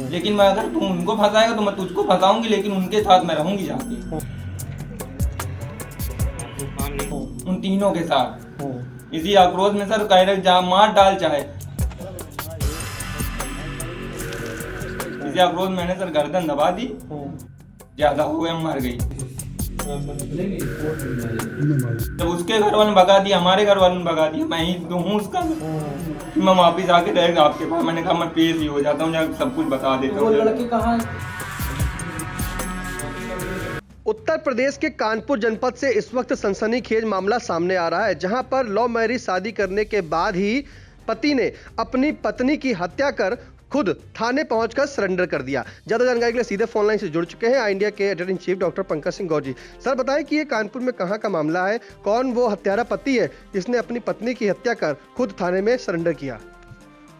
लेकिन मैं अगर तू उनको फंसाएगा तो मैं तुझको फंसाऊंगी, लेकिन उनके साथ मैं रहूंगी जाके, उन तीनों के साथ। इसी आक्रोश में सर कह रहे जा मार डाल चाहे, इसी आक्रोश में मैंने सर गर्दन दबा दी, ज्यादा हो गया, मर गई। जब उसके घर वालों ने भगा दिया, हमारे घर वालों ने भगा दिया, मैं ही तो हूँ उसका कि मैं वापिस आके रहेगा आपके पास। मैंने कहा मैं पेश ही हो जाता हूँ, जब सब कुछ बता देता हूँ। लड़के कहाँ है? उत्तर प्रदेश के कानपुर जनपद से इस वक्त सनसनीखेज मामला सामने आ रहा है, जहां पर लव मैरिज शादी करने के बाद ही पति ने अपनी पत्नी की हत्या कर खुद थाने पहुंचकर सरेंडर कर दिया। ज्यादा जानकारी के लिए सीधे फोन लाइन से जुड़ चुके हैं इंडिया के editor in chief doctor Pankaj Singh Gaur ji. Sir बताएं कि ये कानपुर में कहां का मामला है, कौन वो हत्यारा पति है जिसने अपनी पत्नी की हत्या कर खुद थाने में सरेंडर किया?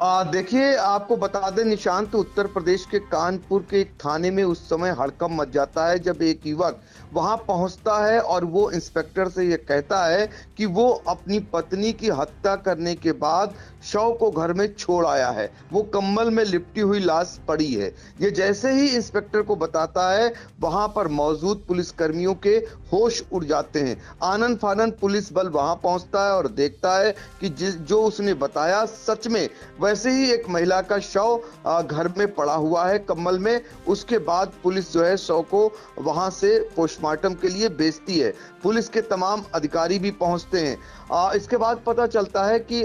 देखिए, आपको बता दें निशांत, उत्तर प्रदेश के कानपुर के एक थाने में उस समय हड़कंप मच जाता है जब एक युवक वहां पहुंचता है और वो इंस्पेक्टर से ये कहता है कि वो अपनी पत्नी की हत्या करने के बाद शव को घर में छोड़ आया है, वो कंबल में लिपटी हुई लाश पड़ी है। ये जैसे ही इंस्पेक्टर को बताता है, वहां पर मौजूद पुलिसकर्मियों के होश उड़ जाते हैं। आनन फानन पुलिस बल वहां पहुंचता है और देखता है कि जो उसने बताया सच में वैसे ही एक महिला का शव घर में पड़ा हुआ है कंबल में। उसके बाद पुलिस जो है शव को वहां से पोस्टमार्टम के लिए भेजती है। पुलिस के तमाम अधिकारी भी पहुंचते हैं। इसके बाद पता चलता है कि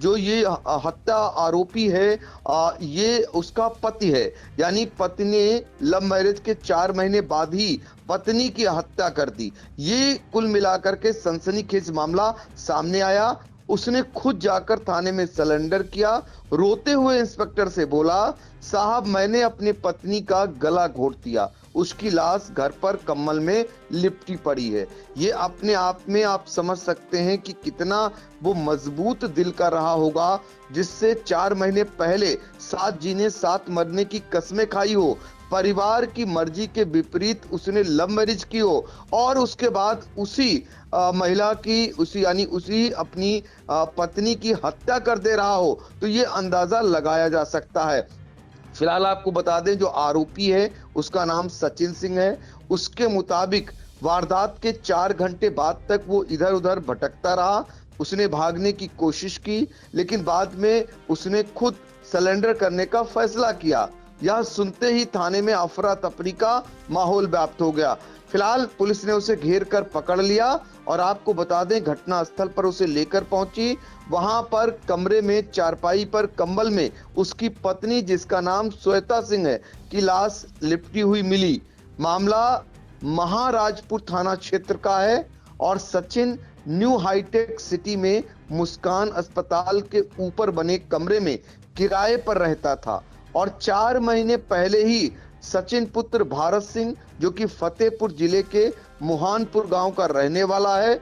जो ये हत्या आरोपी है ये उसका पति है, यानी पति ने लव मैरिज के 4 महीने बाद ही पत्नी की हत्या कर दी। ये कुल मिलाकर के सनसनीखेज मामला सामने आया। उसने खुद जाकर थाने में सरेंडर किया, रोते हुए इंस्पेक्टर से बोला, साहब मैंने अपनी पत्नी का गला घोट दिया, उसकी लाश घर पर कम्बल में लिपटी पड़ी है। ये अपने आप में आप समझ सकते हैं कि कितना वो मजबूत दिल का रहा होगा, जिससे 4 महीने पहले साथ जीने साथ मरने की कस्में खाई हो, परिवार की मर्जी के विपरीत उसने लव मैरिज की हो और उसके बाद उसी महिला की उसी अपनी पत्नी की हत्या कर दे रहा हो, तो ये अंदाजा लगाया जा सकता है। फिलहाल आपको बता दें जो आरोपी है उसका नाम सचिन सिंह है। उसके मुताबिक वारदात के 4 घंटे बाद तक वो इधर उधर भटकता रहा। उसने भागने की कोशिश की, लेकिन बाद में उसने खुद सरेंडर करने का फैसला किया। यह सुनते ही थाने में अफरा तफरी का माहौल व्याप्त हो गया। फिलहाल पुलिस ने उसे घेर कर पकड़ लिया और आपको बता दें घटना स्थल पर उसे लेकर पहुंची। वहां पर कमरे में चारपाई पर कंबल में उसकी पत्नी, जिसका नाम श्वेता सिंह है, की लाश लिपटी हुई मिली। मामला महाराजपुर थाना क्षेत्र का है और सचिन न्यू हाईटेक सिटी में मुस्कान अस्पताल के ऊपर बने कमरे में किराए पर रहता था और 4 महीने पहले ही सचिन पुत्र भारत सिंह, जो कि फतेहपुर जिले के मुहानपुर गांव का रहने वाला है,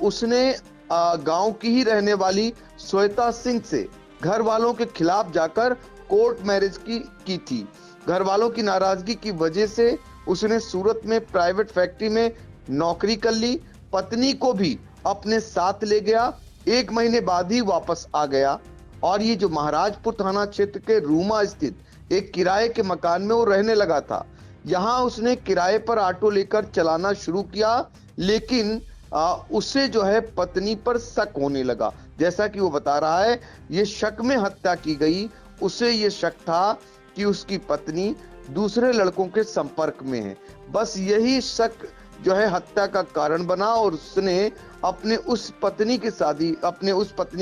उसने गांव की ही रहने वाली श्वेता सिंह से घर वालों के खिलाफ जाकर कोर्ट मैरिज की थी। घर वालों की नाराजगी की वजह से उसने सूरत में प्राइवेट फैक्ट्री में नौकरी कर ली। पत्नी को भी अपने साथ ले गया, 1 महीने बाद ही वापस आ गया और ये जो महाराजपुर थाना क्षेत्र के रूमा स्थित एक किराए के मकान में वो रहने लगा था। यहाँ उसने किराए पर ऑटो लेकर चलाना शुरू किया, लेकिन उसे जो है पत्नी पर शक होने लगा। जैसा कि वो बता रहा है, ये शक में हत्या की गई। उसे ये शक था कि उसकी पत्नी दूसरे लड़कों के संपर्क में है। बस यही शक जो है हत्या का कारण बना और उसने अपने उस पत्नी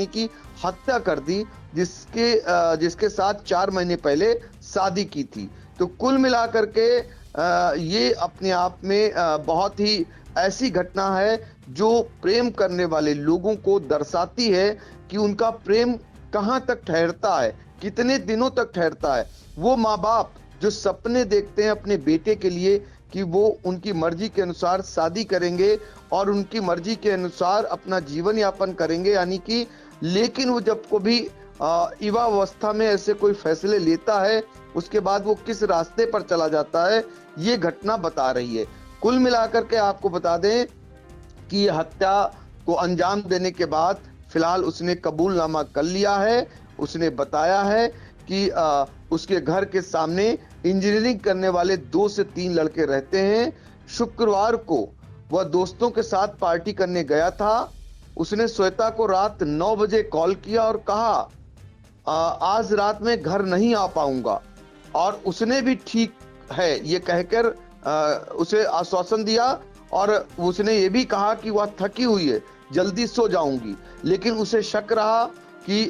की हत्या कर दी, जिसके साथ 4 महीने पहले शादी की थी। तो कुल मिलाकर के ये अपने आप में बहुत ही ऐसी घटना है जो प्रेम करने वाले लोगों को दर्शाती है कि उनका प्रेम कहां तक ठहरता है, कितने दिनों तक ठहरता है। वो माँ बाप जो सपने देखते हैं अपने बेटे के लिए कि वो उनकी मर्जी के अनुसार शादी करेंगे और उनकी मर्जी के अनुसार अपना जीवन यापन करेंगे, यानी कि, लेकिन वो जब को भी युवावस्था में ऐसे कोई फैसले लेता है, उसके बाद वो किस रास्ते पर चला जाता है, ये घटना बता रही है। कुल मिलाकर के आपको बता दें कि ये हत्या को अंजाम देने के बाद फिलहाल उसने कबूलनामा कर लिया है। उसने बताया है कि उसके घर के सामने इंजीनियरिंग करने वाले 2 से 3 लड़के रहते हैं। शुक्रवार को वह दोस्तों के साथ पार्टी करने गया था। उसने श्वेता को रात 9 बजे कॉल किया और कहा आज रात में घर नहीं आ पाऊंगा, और उसने भी ठीक है ये कहकर उसे आश्वासन दिया, और उसने ये भी कहा कि वह थकी हुई है, जल्दी सो जाऊंगी। लेकिन उसे शक रहा कि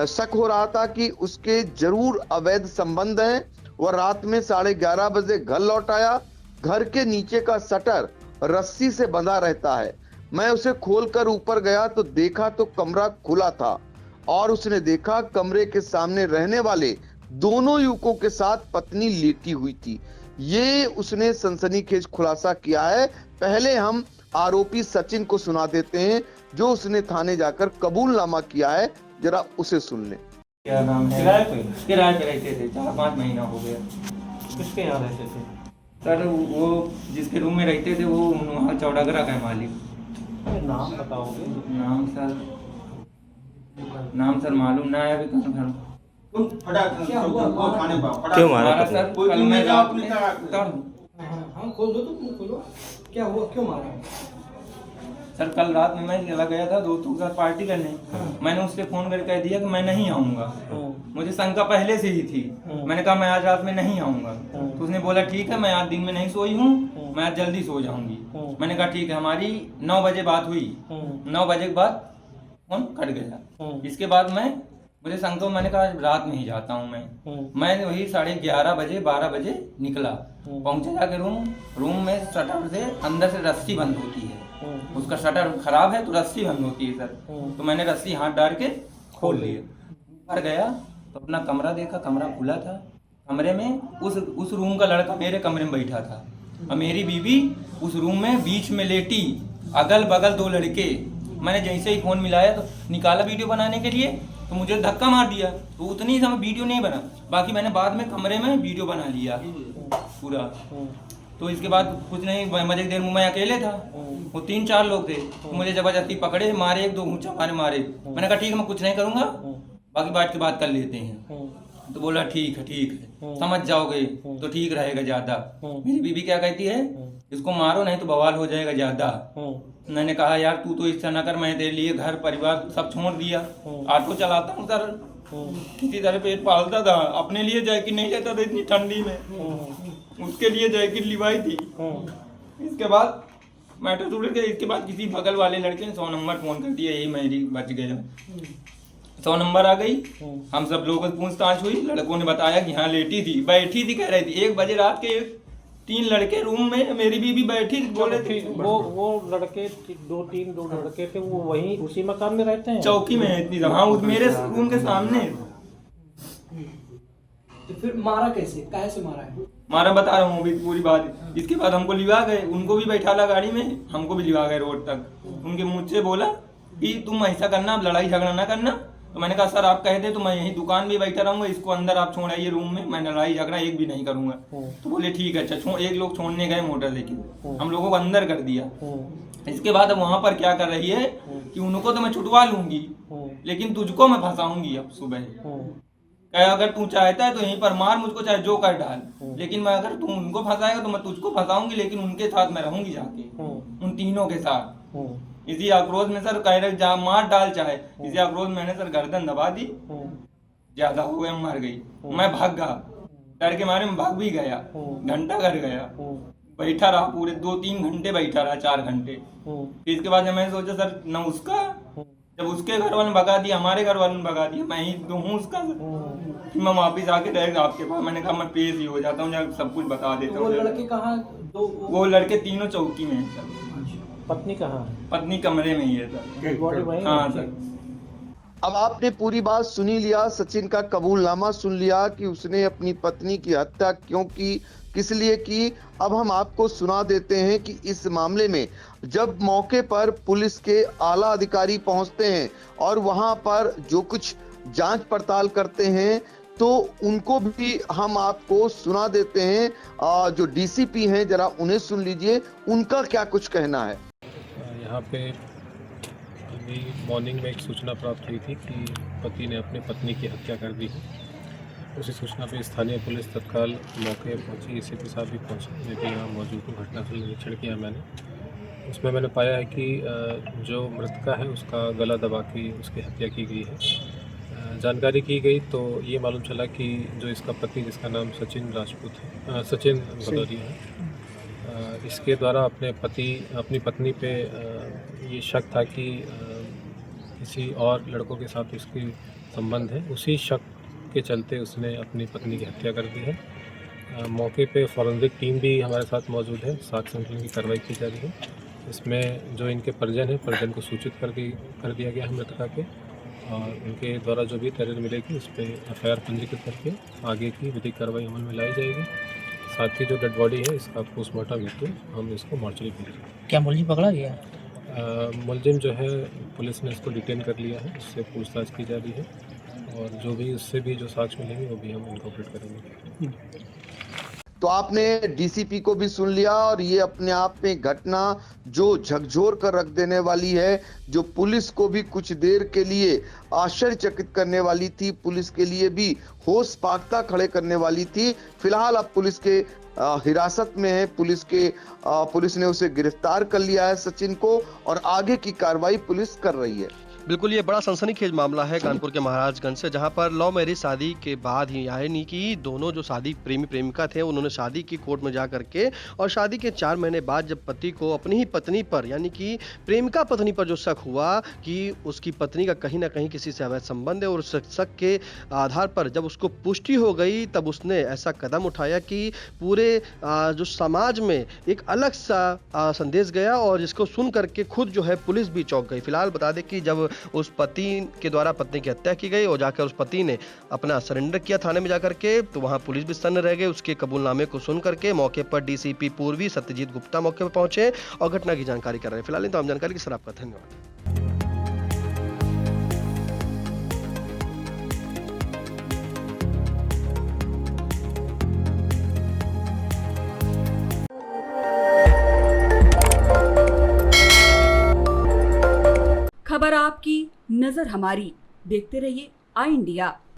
शक हो रहा था कि उसके जरूर अवैध संबंध हैं। वह रात में 11:30 बजे घर लौट आया। घर के नीचे का शटर रस्सी से बंधा रहता है। मैं उसे खोलकर ऊपर गया तो देखा तो कमरा खुला था, और उसने देखा कमरे के सामने रहने वाले दोनों युवकों के साथ पत्नी लेटी हुई थी। ये उसने सनसनीखेज खुलासा किया है। पहले हम आरोपी सचिन को सुना देते हैं, जो उसने थाने जाकर कबूलनामा किया है। जरा उसे सुन लें। क्या नाम है? किराए पे रहते थे, 4-5 महीना हो गया। किसके यहाँ रहते थे? सर वो जिसके रूम में रहते थे वो वहाँ चौड़ागरा का है मालिक। नाम बताओगे? नाम सर मालूम ना है अभी। क्यों मारा? सर कल मैं हाँ खोल दो, तुम खोलो। क्या हुआ, क्यों मारा? सर कल रात में मैं चला गया था दोस्तों के साथ पार्टी करने। मैंने उससे फोन करके कह दिया कि मैं नहीं आऊंगा। मुझे शंका पहले से ही थी। मैंने कहा मैं आज रात में नहीं आऊंगा। तो उसने बोला ठीक है, मैं आज दिन में नहीं सोई हूँ, मैं आज जल्दी सो जाऊंगी। मैंने कहा ठीक है। हमारी 9 बजे बात हुई। 9 बजे के बाद फोन कट गया। इसके बाद मुझे शंका, मैंने कहा रात में ही जाता हूँ मैं वही 11:30 बजे 12 बजे निकला। पहुंचे जाके रूम में शटर से अंदर से रस्सी बंद होती है। उसका शटर खराब है तो रस्सी बंद होती है सर। तो मैंने रस्सी हाथ डाल के खोल लिए। ऊपर गया तो अपना कमरा देखा, कमरा खुला था। कमरे में उस रूम का लड़का मेरे कमरे में बैठा था, और मेरी बीवी उस रूम में बीच में लेटी, अगल बगल 2 लड़के। मैंने जैसे ही फोन मिलाया तो निकाला वीडियो बनाने के लिए, तो मुझे धक्का मार दिया। तो उतनी समय वीडियो नहीं बना, बाकी मैंने बाद में कमरे में वीडियो बना लिया पूरा। तो इसके बाद कुछ नहीं, मजे की देर में मैं अकेले था, वो 3-4 लोग थे। तो मुझे जबरदस्ती पकड़े, मारे, 1-2 घूंचा मारे। मैंने कहा ठीक है मैं कुछ नहीं करूंगा, बाकी बैठ के बात कर लेते हैं। तो बोला ठीक है समझ जाओगे तो ठीक रहेगा ज्यादा। मेरी बीवी क्या कहती है, इसको मारो नहीं तो बवाल हो जाएगा ज्यादा। मैंने कहा यार तू तो इच्छा ना कर, मैं तेरे लिए घर परिवार सब छोड़ दिया। ऑटो चलाता हूँ सर, किसी तरह पेट पालता था। अपने लिए जैकेट नहीं लेता था इतनी ठंडी में, उसके लिए जैकेट लिवाई थी। इसके बाद मैटर टूट गया। इसके बाद किसी बगल वाले लड़के ने 100 नंबर फोन कर दिया, यही मेरी बच गया। 100 नंबर आ गई। हम सब लोगों से पूछताछ हुई। लड़कों ने बताया कि हाँ लेटी थी, बैठी थी, कह रही थी। 1 बजे रात के 3 लड़के रूम में, मेरी बीवी बैठी थी, बोले थे। वो लड़के 2 लड़के थे, वो वहीं उसी मकान में रहते हैं? चौकी में है इतनी। हाँ मेरे रूम के सामने। तो फिर मारा कैसे, काहे से मारा है? मारा बता रहा हूँ अभी पूरी बात। इसके बाद हमको लिवा गए, उनको भी बैठा ला गाड़ी में, हमको भी लिवा गए रोड तक। उनके मुँह से बोला कि तुम ऐसा करना, अब लड़ाई झगड़ा ना करना। तो मैंने कहा सर आप कह दे तो मैं यही दुकान में बैठा रहूंगा, इसको अंदर आप छोड़ आइए रूम में, मैं लड़ाई झगड़ा एक भी नहीं करूंगा। तो बोले ठीक है। अच्छा एक लोग छोड़ने गए मोटरसाइकिल, हम लोगों को अंदर कर दिया। इसके बाद अब वहां पर क्या कर रही है कि उनको तो मैं छुटवा लूंगी, लेकिन तुझको मैं फंसाऊंगी। अब सुबह कहे अगर तू चाहता है तो यहीं पर मार मुझको, चाहे जो कर डाल, लेकिन मैं अगर तू उनको फंसाएगा तो मैं तुझको फंसाऊंगी, लेकिन उनके साथ मैं रहूंगी जाके, उन तीनों के साथ। इसी आक्रोश में सर कह रहे मार डाल चाहे, इसी आक्रोश में मैंने सर गर्दन दबा दी। ज्यादा हो गया, मर गई। मैं भाग गया, डर के मारे में भाग भी गया। घंटा घर गया, बैठा रहा पूरे 2-3 घंटे बैठा रहा, 4 घंटे। इसके बाद मैंने सोचा सर न उसका, जब उसके घर वालों ने भगा दिया, हमारे घर वालों ने भगा दिया, मैं ही तो हूँ उसका। मैं वापिस आके डायरेक्ट आपके पास, मैंने कहा मैं पेश ही हो जाता हूँ, जब सब कुछ बता देता हूँ। वो लड़के कहाँ? वो लड़के तीनों चौकी में है सर। पत्नी कहाँ है? पत्नी कमरे में ही है सर। हाँ सर। अब आपने पूरी बात सुनी लिया, सचिन का कबूलनामा सुन लिया कि उसने अपनी पत्नी की हत्या क्यों की, किस लिए की। अब हम आपको सुना देते हैं कि इस मामले में जब मौके पर पुलिस के आला अधिकारी पहुंचते हैं और वहां पर जो कुछ जांच पड़ताल करते हैं, तो उनको भी हम आपको सुना देते हैं। जो डीसीपी हैं, जरा उन्हें सुन लीजिए, उनका क्या कुछ कहना है। यहाँ पे अभी मॉर्निंग में एक सूचना प्राप्त हुई थी कि पति ने अपनी पत्नी की हत्या कर दी है। उसी सूचना पर स्थानीय पुलिस तत्काल मौके पहुंची, एसीपी साहब भी पहुंचे, मैं भी यहाँ मौजूद हूँ। घटनास्थल निरीक्षण किया मैंने। उसमें मैंने पाया है कि जो मृतका है उसका गला दबा के उसकी हत्या की गई है। जानकारी की गई तो ये मालूम चला कि जो इसका पति, जिसका नाम सचिन राजपूत है, सचिन भदौरिया है, इसके द्वारा अपनी पत्नी पे ये शक था कि किसी और लड़कों के साथ इसकी संबंध है। उसी शक के चलते उसने अपनी पत्नी की हत्या कर दी है। मौके पे फॉरेंसिक टीम भी हमारे साथ मौजूद है। साक्ष्य संकलन की कार्रवाई की जा रही है। इसमें जो इनके परिजन को सूचित कर दिया गया है मृतका के, और उनके द्वारा जो भी तहरीर मिलेगी उस पर एफआईआर पंजीकृत करके आगे की विधिक कार्रवाई अमल में लाई जाएगी। साथ ही जो डेड बॉडी है इसका पोस्टमार्टम हेतु हम इसको मॉर्चरी भेजेंगे। क्या मुलजिम पकड़ा गया? मुलजिम जो है पुलिस ने इसको डिटेन कर लिया है, उससे पूछताछ की जा रही है, और जो भी उससे भी जो साक्ष्य मिलेंगे वो भी हम इनकॉर्पोरेट करेंगे। तो आपने डीसीपी को भी सुन लिया, और ये अपने आप में घटना जो झकझोर कर रख देने वाली है, जो पुलिस को भी कुछ देर के लिए आश्चर्यचकित करने वाली थी, पुलिस के लिए भी होश फाख्ता खड़े करने वाली थी। फिलहाल अब पुलिस के हिरासत में है। पुलिस ने उसे गिरफ्तार कर लिया है, सचिन को, और आगे की कार्रवाई पुलिस कर रही है। बिल्कुल, ये बड़ा सनसनीखेज मामला है कानपुर के महाराजगंज से, जहां पर लव मैरिज शादी के बाद ही, यानी कि दोनों जो शादी प्रेमी प्रेमिका थे उन्होंने शादी की कोर्ट में जा करके, और शादी के 4 महीने बाद जब पति को अपनी ही पत्नी पर, यानी कि प्रेमिका पत्नी पर जो शक हुआ कि उसकी पत्नी का कहीं ना कहीं किसी से अवैध संबंध है, और उस शक के आधार पर जब उसको पुष्टि हो गई तब उसने ऐसा कदम उठाया कि पूरे जो समाज में एक अलग सा संदेश गया, और जिसको सुन करके खुद जो है पुलिस भी चौंक गई। फिलहाल बता दें कि जब उस पति के द्वारा पत्नी की हत्या की गई और जाकर उस पति ने अपना सरेंडर किया थाने में जाकर के, तो वहां पुलिस भी सन्न रह गई। उसके कबूलनामे को सुन करके मौके पर डीसीपी पूर्वी सत्यजीत गुप्ता मौके पर पहुंचे और घटना की जानकारी कर रहे हैं। फिलहाल तमाम जानकारी के लिए आपका धन्यवाद। खबर आपकी, नजर हमारी। देखते रहिए आई इंडिया।